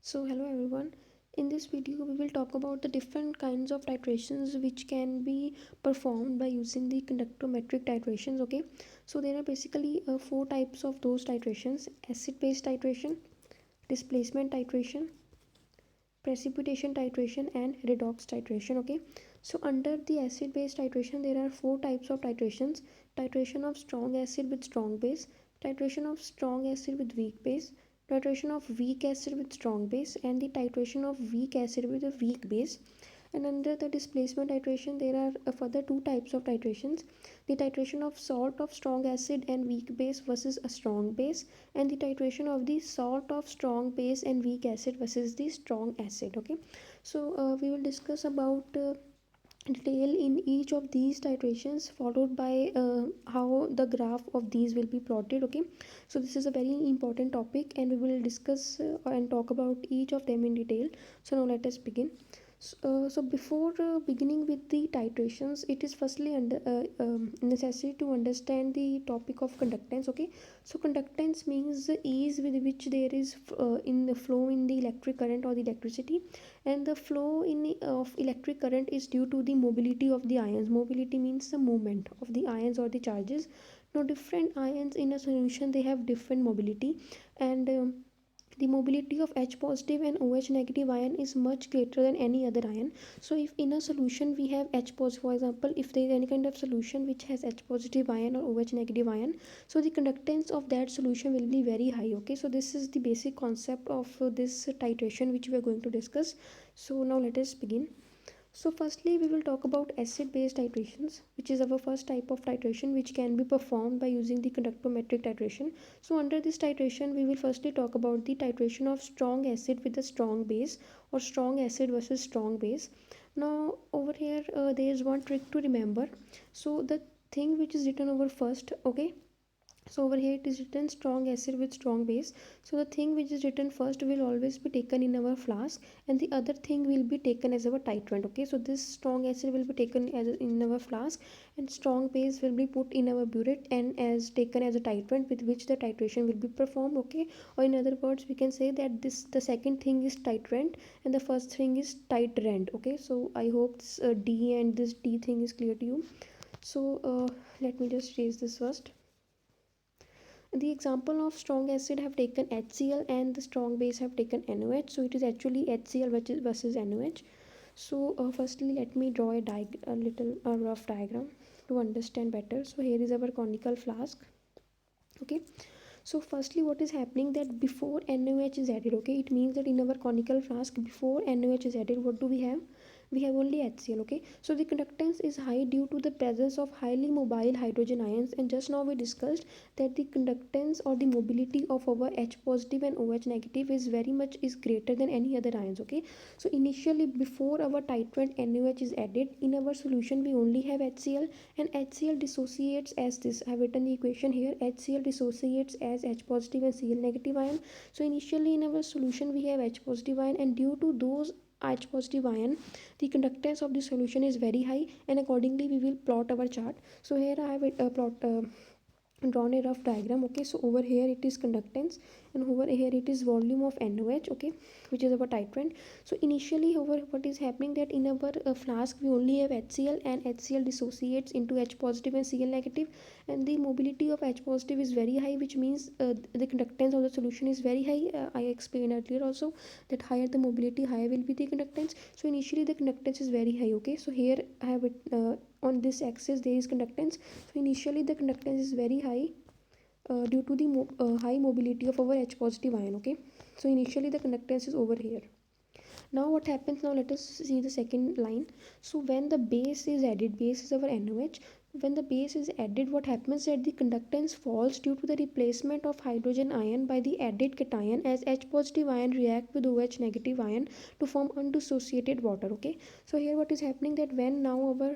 So hello everyone. In this video we will talk about the different kinds of titrations which can be performed by using the conductometric titrations. Okay, so there are basically four types of those titrations: acid base titration, displacement titration, precipitation titration, and redox titration. Okay, so under the acid base titration there are four types of titrations: titration of strong acid with strong base, titration of strong acid with weak base, titration of weak acid with strong base, and the titration of weak acid with a weak base. And under the displacement titration there are further two types of titrations: the titration of salt of strong acid and weak base versus a strong base, and the titration of the salt of strong base and weak acid versus the strong acid. Okay, so we will discuss about detail in each of these titrations, followed by how the graph of these will be plotted. Okay, so this is a very important topic and we will discuss and talk about each of them in detail. So now let us begin. So before beginning with the titrations, it is firstly necessary to understand the topic of conductance. Okay, so conductance means the ease with which there is in the flow in the electric current or the electricity, and the flow of electric current is due to the mobility of the ions. Mobility means the movement of the ions or the charges. Now different ions in a solution, they have different mobility, and the mobility of H positive and OH negative ion is much greater than any other ion. So if in a solution we have H positive, for example, if there is any kind of solution which has H positive ion or OH negative ion, so the conductance of that solution will be very high. Okay, so this is the basic concept of this titration which we are going to discuss. So now let us begin. So firstly we will talk about acid base titrations, which is our first type of titration which can be performed by using the conductometric titration. So under this titration we will firstly talk about the titration of strong acid with a strong base, or strong acid versus strong base. Now over here there is one trick to remember. So the thing which is written over first, okay, so over here it is written strong acid with strong base. So the thing which is written first will always be taken in our flask, and the other thing will be taken as our titrant. Okay, so this strong acid will be taken as in our flask, and strong base will be put in our burette and as taken as a titrant with which the titration will be performed. Okay, or in other words we can say that this the second thing is titrant and the first thing is titrant. Okay, so I hope this D and this T thing is clear to you. So let me just raise this first. The example of strong acid have taken HCl and the strong base have taken NOH. So it is actually HCl versus NOH. So firstly let me draw a little rough diagram to understand better. So here is our conical flask. Okay, so firstly what is happening that before NOH is added, okay, it means that in our conical flask before NOH is added, what do we have? We have only HCl. Okay, so the conductance is high due to the presence of highly mobile hydrogen ions, and just now we discussed that the conductance or the mobility of our H positive and OH negative is very much is greater than any other ions. Okay, so initially before our titrant NOH is added in our solution we only have HCl, and HCl dissociates as this. I have written the equation here. HCl dissociates as H positive and Cl negative ion. So initially in our solution we have H positive ion, and due to those H positive ion the conductance of the solution is very high, and accordingly we will plot our chart. So here I have drawn a rough diagram. Okay, so over here it is conductance and over here it is volume of NOH, okay, which is our titrant. So initially over what is happening that in our flask we only have HCl, and HCl dissociates into H positive and Cl negative, and the mobility of H positive is very high, which means the conductance of the solution is very high. I explained earlier also that higher the mobility higher will be the conductance. So initially the conductance is very high. Okay, so here I have it on this axis there is conductance. So initially the conductance is very high due to the high mobility of our H positive ion. Okay, so initially the conductance is over here. Now what happens, now let us see the second line. So when the base is added, base is our NOH, when the base is added, what happens that the conductance falls due to the replacement of hydrogen ion by the added cation, as H positive ion react with OH negative ion to form undissociated water. Okay, so here what is happening that when now our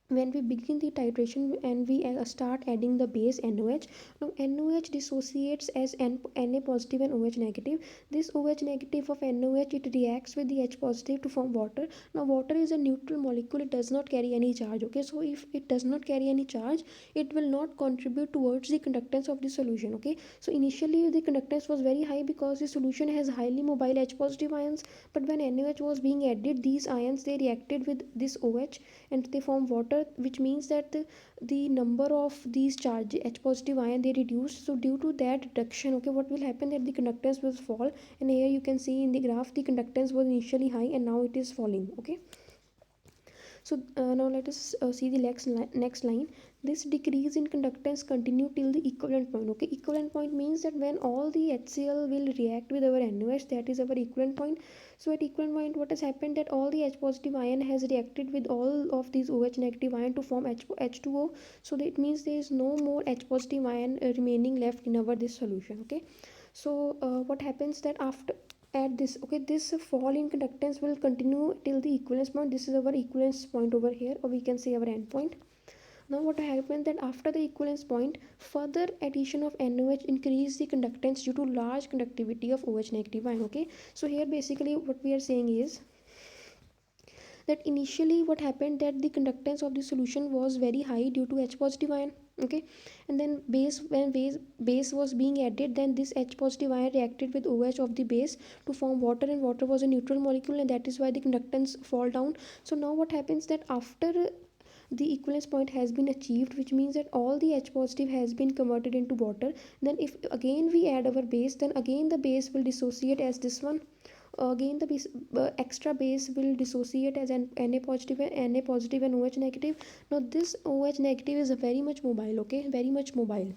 when we begin the titration and we start adding the base NOH. Now NOH dissociates as Na positive and OH negative. This OH negative of NOH, it reacts with the H positive to form water. Now water is a neutral molecule, it does not carry any charge. Okay, so if it does not carry any charge, it will not contribute towards the conductance of the solution. Okay, so initially the conductance was very high because the solution has highly mobile H positive ions, but when NOH was being added, these ions they reacted with this OH and they form water, which means that the number of these charge H positive ion they reduce. So due to that reduction, okay, what will happen that the conductance will fall, and here you can see in the graph the conductance was initially high and now it is falling. Okay, so now let us see the next line. This decrease in conductance continue till the equivalent point. Okay, equivalent point means that when all the HCl will react with our NOH, that is our equivalent point. So at equivalent point, what has happened that all the H positive ion has reacted with all of these OH negative ion to form H2O. So that means there is no more H positive ion remaining left in our this solution. Okay, so what happens that after at this, okay, this fall in conductance will continue till the equivalence point. This is our equivalence point over here, or we can say our end point. Now what happens that after the equivalence point, further addition of NOH increase the conductance due to large conductivity of OH negative ion. Okay, so here basically what we are saying is that initially what happened that the conductance of the solution was very high due to H positive ion. Okay, and then base was being added, then this H positive ion reacted with OH of the base to form water, and water was a neutral molecule, and that is why the conductance fall down. So now what happens that after the equivalence point has been achieved, which means that all the H positive has been converted into water, then if again we add our base, then again the base will dissociate as this one. Again the base, extra base will dissociate as an Na positive and OH negative. Now this OH negative is very much mobile. Okay, very much mobile.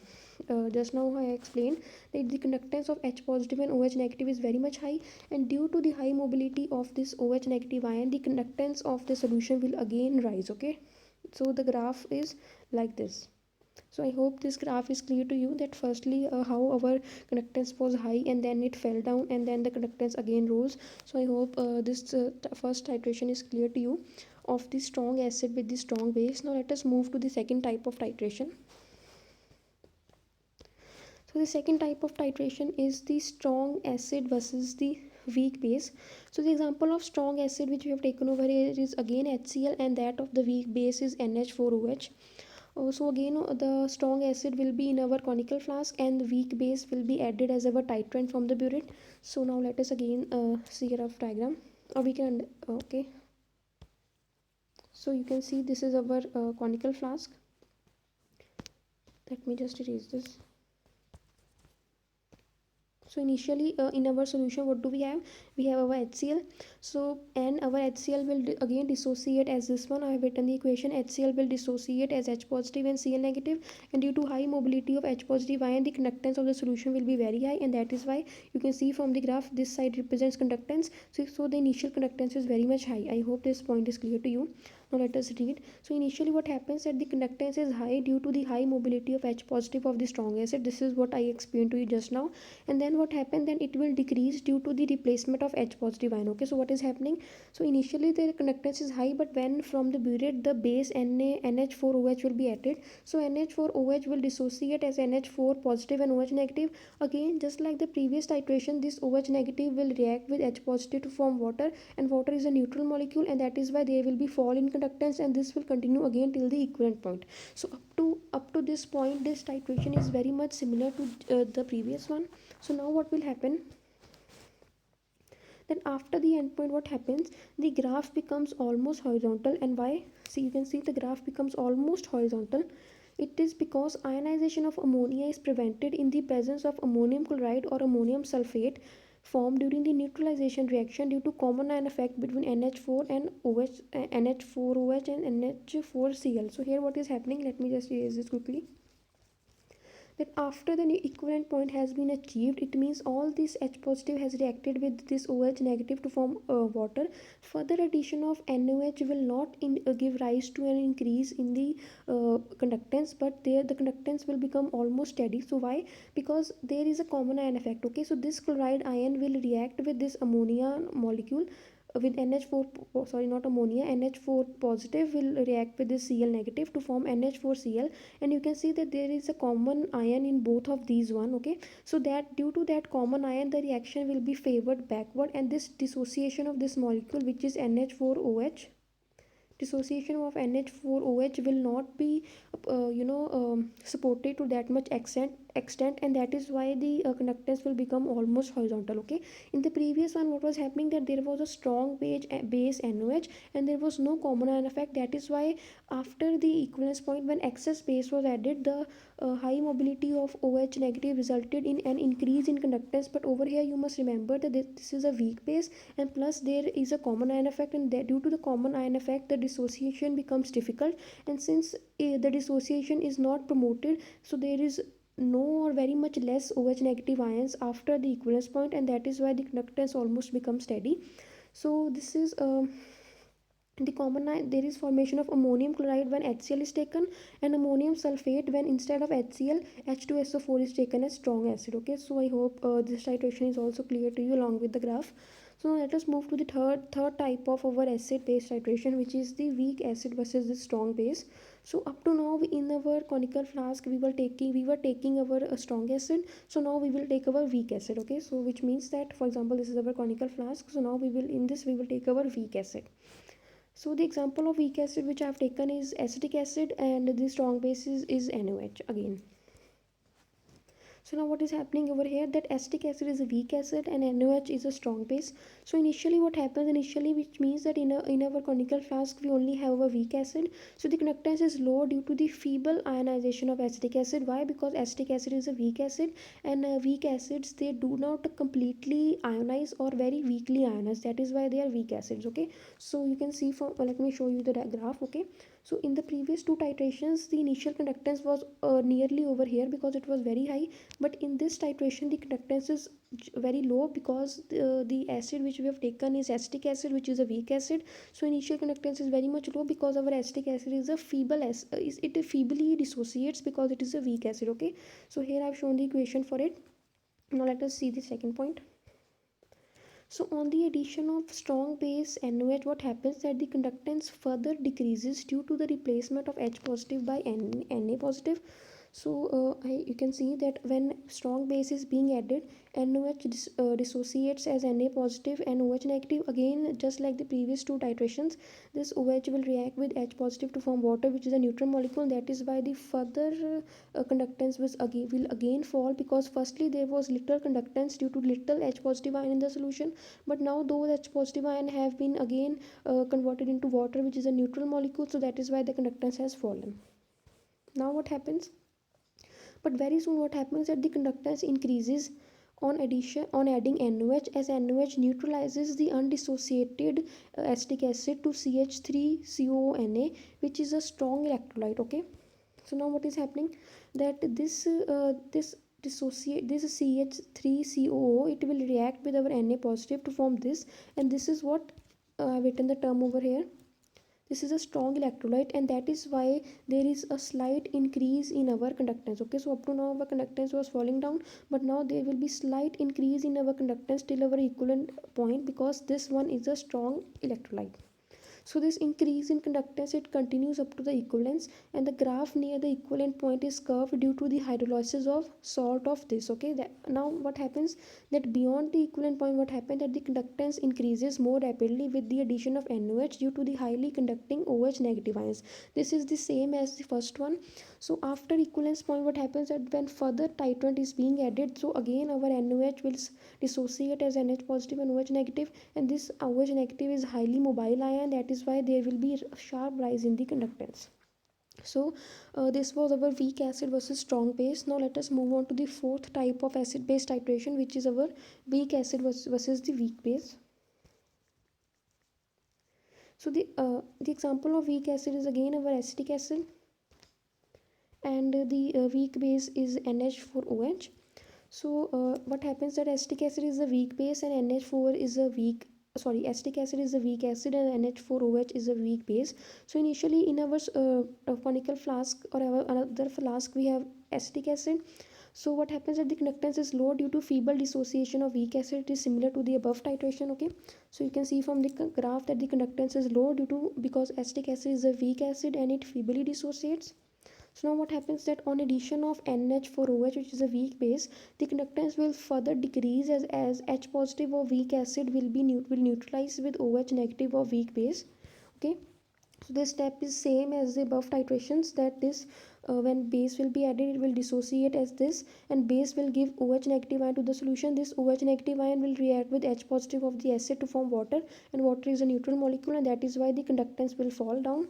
Just now I explained that the conductance of H positive and OH negative is very much high, and due to the high mobility of this OH negative ion, the conductance of the solution will again rise. Okay, so the graph is like this. So I hope this graph is clear to you that firstly how our conductance was high and then it fell down and then the conductance again rose. So I hope this first titration is clear to you of the strong acid with the strong base. Now let us move to the second type of titration. So the second type of titration is the strong acid versus the weak base. So the example of strong acid which we have taken over here is again HCl, and that of the weak base is NH4OH. So again the strong acid will be in our conical flask and the weak base will be added as our titrant from the burette. So now let us again see a rough diagram, or we can okay, so you can see this is our conical flask. Let me just erase this. So initially in our solution what do we have our HCl. So and our HCl will again dissociate as this one. I have written the equation. HCl will dissociate as H positive and Cl negative, and due to high mobility of H positive ion, the conductance of the solution will be very high, and that is why you can see from the graph this side represents conductance. So the initial conductance is very much high. I hope this point is clear to you. Now let us read. So initially what happens that the conductance is high due to the high mobility of H positive of the strong acid. This is what I explained to you just now. And then what happened, then it will decrease due to the replacement of H positive ion. Okay, so what is happening, so initially the conductance is high, but when from the burette the base NH4OH will be added, so NH4OH will dissociate as NH4 positive and OH negative. Again just like the previous titration, this OH negative will react with H positive to form water, and water is a neutral molecule, and that is why there will be fall in conductance, and this will continue again till the equivalent point. So up to this point this titration is very much similar to the previous one. So now what will happen, then after the endpoint what happens, the graph becomes almost horizontal. And why? See, you can see the graph becomes almost horizontal. It is because ionization of ammonia is prevented in the presence of ammonium chloride or ammonium sulfate formed during the neutralization reaction due to common ion effect between NH4 and OH, NH4OH and NH4Cl. So here what is happening, let me just erase this quickly, that after the equivalent point has been achieved, it means all this H positive has reacted with this OH negative to form water. Further addition of NOH will not give rise to an increase in the conductance, but there the conductance will become almost steady. So why? Because there is a common ion effect. Okay, so this chloride ion will react with this ammonia molecule with NH4, sorry, not ammonia, NH4 positive will react with this Cl negative to form NH4Cl, and you can see that there is a common ion in both of these one. Okay, so that due to that common ion, the reaction will be favored backward, and this dissociation of this molecule, which is NH4OH, dissociation of NH4OH will not be supported to that much extent, and that is why the conductance will become almost horizontal. Okay, in the previous one, what was happening, that there was a strong base NOH and there was no common ion effect. That is why after the equivalence point, when excess base was added, the high mobility of OH negative resulted in an increase in conductance. But over here you must remember that this is a weak base, and plus there is a common ion effect, and that due to the common ion effect, the dissociation becomes difficult. And since the dissociation is not promoted, so there is no or very much less OH negative ions after the equivalence point, and that is why the conductance almost becomes steady. So this is the common there is formation of ammonium chloride when HCl is taken, and ammonium sulfate when instead of HCl, H2SO4 is taken as strong acid. Okay, so I hope this titration is also clear to you along with the graph. So let us move to the third type of our acid base titration, which is the weak acid versus the strong base. So up to now in our conical flask we were taking our strong acid. So now we will take our weak acid. Okay, so which means that, for example, this is our conical flask, so now we will take our weak acid. So the example of weak acid which I have taken is acetic acid, and the strong base is NaOH again. So now what is happening over here, that acetic acid is a weak acid and NaOH is a strong base. So initially what happens, which means that in our conical flask we only have a weak acid, so the conductance is low due to the feeble ionization of acetic acid. Why? Because acetic acid is a weak acid, and weak acids, they do not completely ionize or very weakly ionize. That is why they are weak acids. Okay, so you can see from let me show you the graph. Okay, so in the previous two titrations the initial conductance was nearly over here because it was very high, but in this titration the conductance is very low because the acid which we have taken is acetic acid, which is a weak acid. So initial conductance is very much low because our acetic acid is a feeble it feebly dissociates because it is a weak acid. Okay, so here I have shown the equation for it. Now let us see the second point. So on the addition of strong base NOH, what happens that the conductance further decreases due to the replacement of H positive by Na positive. So you can see that when strong base is being added, NOH dissociates as Na positive and OH negative. Again, just like the previous two titrations, this OH will react with H positive to form water, which is a neutral molecule. That is why the further conductance will again fall, because firstly there was little conductance due to little H positive ion in the solution, but now those H positive ion have been again converted into water, which is a neutral molecule. So that is why the conductance has fallen. Now what happens, but very soon what happens that the conductance increases on adding NOH, as NOH neutralizes the undissociated acetic acid to CH3COONA, which is a strong electrolyte. Okay, so now what is happening, that this dissociate this CH3COO, it will react with our Na positive to form this, and this is what I've written the term over here. This is a strong electrolyte, and that is why there is a slight increase in our conductance. Okay, so up to now our conductance was falling down, but now there will be slight increase in our conductance till our equivalent point, because this one is a strong electrolyte. So this increase in conductance, it continues up to the equivalence, and the graph near the equivalent point is curved due to the hydrolysis of salt of this. Okay, now what happens, that beyond the equivalent point, what happens that the conductance increases more rapidly with the addition of NOH due to the highly conducting OH negative ions. This is the same as the first one. So after equivalence point, what happens that when further titrant is being added, so again our NOH will dissociate as NH positive and OH negative, and this OH negative is highly mobile ion. That is why there will be a sharp rise in the conductance. So this was our weak acid versus strong base. Now let us move on to the fourth type of acid base titration, which is our weak acid versus the weak base. So the example of weak acid is again our acetic acid, and the weak base is NH4OH. So what happens that acetic acid is a weak base and NH4 is a weak acetic acid is a weak acid and NH4OH is a weak base. So initially in our conical flask or our another flask we have acetic acid, So what happens that the conductance is low due to feeble dissociation of weak acid. It is similar to the above titration. Okay, so you can see from the graph that the conductance is low due to because acetic acid is a weak acid and it feebly dissociates. So now what happens that on addition of NH4OH, which is a weak base, the conductance will further decrease as H positive of weak acid will neutralize with OH negative of weak base. Okay, so this step is same as the above titrations, that this when base will be added, it will dissociate as this, and base will give OH negative ion to the solution. This OH negative ion will react with H positive of the acid to form water, and water is a neutral molecule, and that is why the conductance will fall down.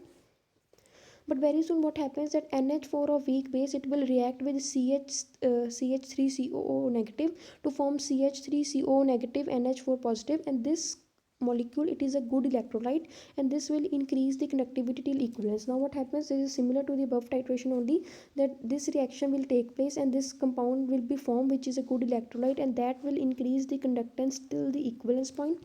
But very soon what happens that NH4 of weak base, it will react with CH3COO negative to form CH3CO negative NH4 positive, and this molecule, it is a good electrolyte, and this will increase the conductivity till equivalence. Now what happens, this is similar to the above titration only, that this reaction will take place and this compound will be formed, which is a good electrolyte, and that will increase the conductance till the equivalence point.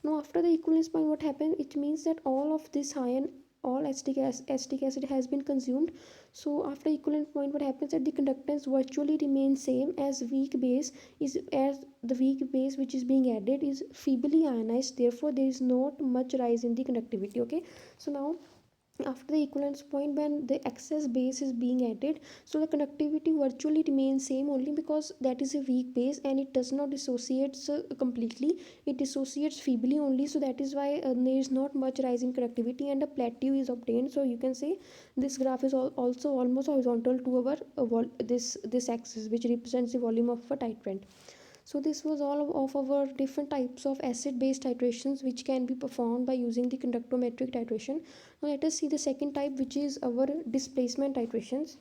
Now after the equivalence point, what happens, it means that all of this ion, all acetic acid has been consumed. So after equivalent point, what happens that the conductance virtually remains same as weak base is, as the weak base which is being added is feebly ionized, therefore there is not much rise in the conductivity. Okay, so now after the equivalence point, when the excess base is being added, so the conductivity virtually remains same only because that is a weak base and it does not dissociate completely, it dissociates feebly only. So that is why there is not much rise in conductivity and a plateau is obtained. So you can say this graph is also almost horizontal to our this axis, which represents the volume of a titrant. So this was all of our different types of acid base titrations which can be performed by using the conductometric titration. Now let us see the second type, which is our displacement titrations.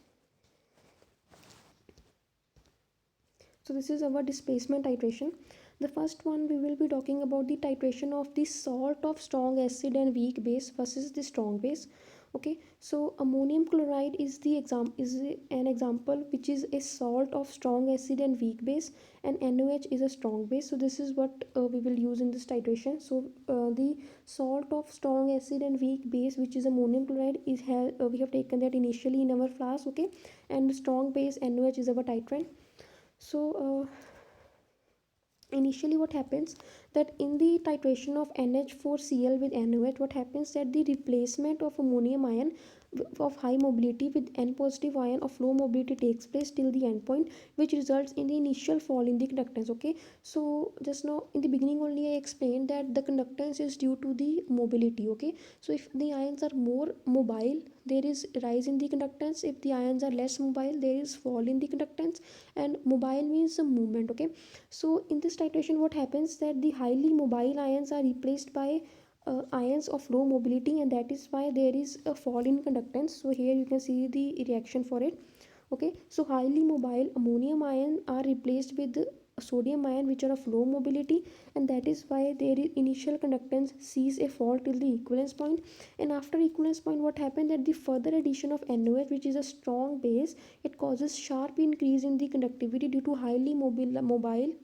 So this is our displacement titration. The first one, we will be talking about the titration of the salt of strong acid and weak base versus the strong base. Okay, so ammonium chloride is an example which is a salt of strong acid and weak base, and NaOH is a strong base. So this is what we will use in this titration. So the salt of strong acid and weak base, which is ammonium chloride, we have taken that initially in our flask. Okay, and the strong base NaOH is our titrant. So initially what happens that in the titration of NH4Cl with NaOH, what happens that the replacement of ammonium ion of high mobility with N positive ion of low mobility takes place till the end point, which results in the initial fall in the conductance. Okay, so just now in the beginning only I explained that the conductance is due to the mobility. Okay, so if the ions are more mobile, there is rise in the conductance. If the ions are less mobile, there is fall in the conductance, and mobile means the movement. Okay, so in this titration what happens that the highly mobile ions are replaced by ions of low mobility, and that is why there is a fall in conductance. So here you can see the reaction for it. Okay, so highly mobile ammonium ion are replaced with sodium ion which are of low mobility, and that is why their initial conductance sees a fall till the equivalence point. And after equivalence point, what happened that the further addition of NaOH, which is a strong base, it causes sharp increase in the conductivity due to highly mobile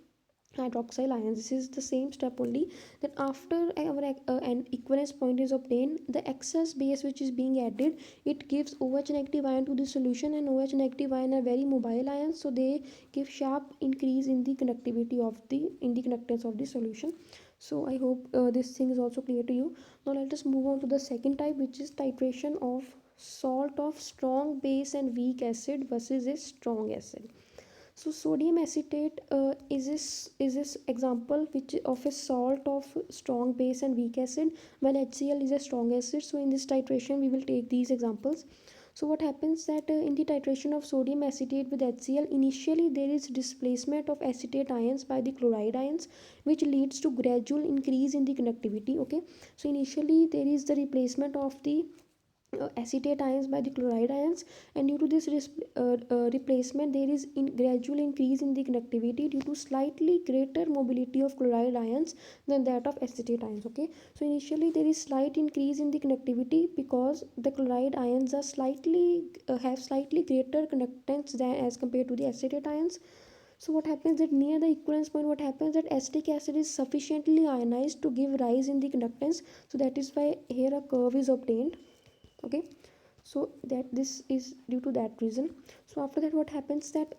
hydroxyl ions. This is the same step only, that after our an equivalence point is obtained, the excess base which is being added, it gives OH negative ion to the solution, and OH negative ion are very mobile ions, so they give sharp increase in the conductivity of the conductance of the solution. So I hope this thing is also clear to you. Now let us move on to the second type, which is titration of salt of strong base and weak acid versus a strong acid. So sodium acetate is this example which of a salt of strong base and weak acid, while HCl is a strong acid. So in this titration we will take these examples. So what happens that in the titration of sodium acetate with HCl, initially there is displacement of acetate ions by the chloride ions, which leads to gradual increase in the conductivity. Okay, so initially there is the replacement of the acetate ions by the chloride ions, and due to this replacement, there is gradual increase in the conductivity due to slightly greater mobility of chloride ions than that of acetate ions. Okay, so initially there is slight increase in the conductivity because the chloride ions are have slightly greater conductance than as compared to the acetate ions. So what happens that near the equivalence point, what happens that acetic acid is sufficiently ionized to give rise in the conductance, so that is why here a curve is obtained. Okay, so that this is due to that reason. So after that what happens that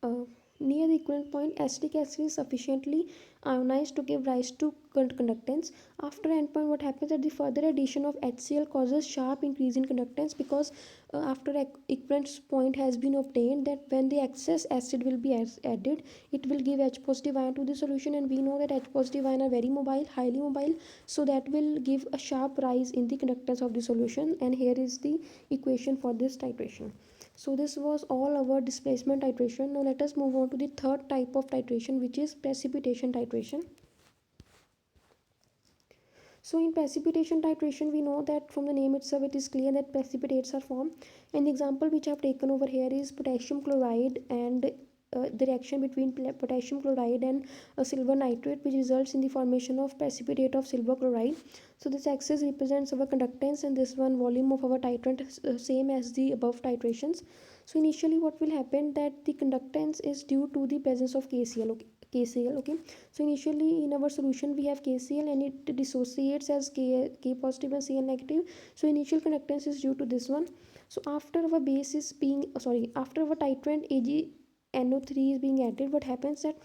uh, near the equivalent point, acetic acid is sufficiently ionized to give rise to conductance. After endpoint, what happens that the further addition of HCl causes sharp increase in conductance, because after equivalent point has been obtained, that when the excess acid will be added, it will give H positive ion to the solution, and we know that H positive ion are very mobile, highly mobile, so that will give a sharp rise in the conductance of the solution. And here is the equation for this titration. So this was all our displacement titration. Now let us move on to the third type of titration, which is precipitation titration. So in precipitation titration, we know that from the name itself it is clear that precipitates are formed. And the example which I have taken over here is potassium chloride and the reaction between potassium chloride and silver nitrate, which results in the formation of precipitate of silver chloride. So this axis represents our conductance, and this one volume of our titrant, same as the above titrations. So initially what will happen, that the conductance is due to the presence of KCl. Okay, KCl. Okay, so initially in our solution we have KCl, and it dissociates as K positive and Cl negative. So initial conductance is due to this one. So after our base is being after our titrant AgNO3 is being added, what happens that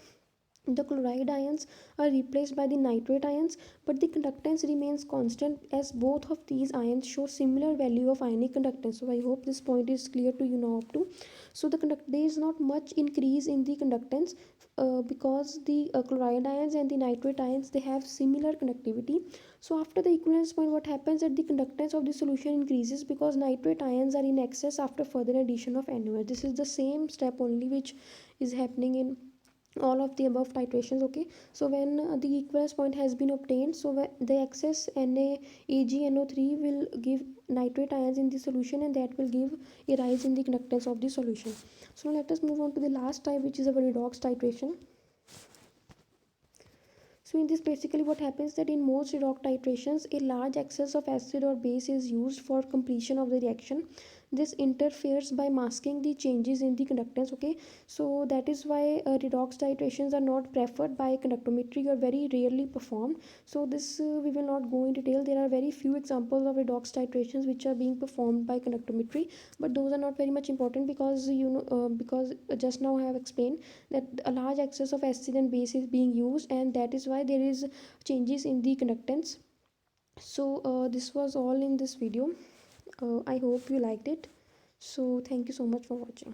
the chloride ions are replaced by the nitrate ions, but the conductance remains constant, as both of these ions show similar value of ionic conductance. So I hope this point is clear to you now up to. So there is not much increase in the conductance, because the chloride ions and the nitrate ions, they have similar conductivity. So after the equivalence point, what happens that the conductance of the solution increases, because nitrate ions are in excess after further addition of NaOH. This is the same step only which is happening in all of the above titrations. Okay, so when the equivalence point has been obtained, so the excess NaAgNO3 will give nitrate ions in the solution, and that will give a rise in the conductance of the solution. So now let us move on to the last type, which is our redox titration. So in this, basically what happens that in most redox titrations, a large excess of acid or base is used for completion of the reaction. This interferes by masking the changes in the conductance. Okay, so that is why redox titrations are not preferred by conductometry, or very rarely performed. So this we will not go in detail. There are very few examples of redox titrations which are being performed by conductometry, but those are not very much important, because because just now I have explained that a large excess of acid and base is being used, and that is why there is changes in the conductance. So this was all in this video. I hope you liked it. So thank you so much for watching.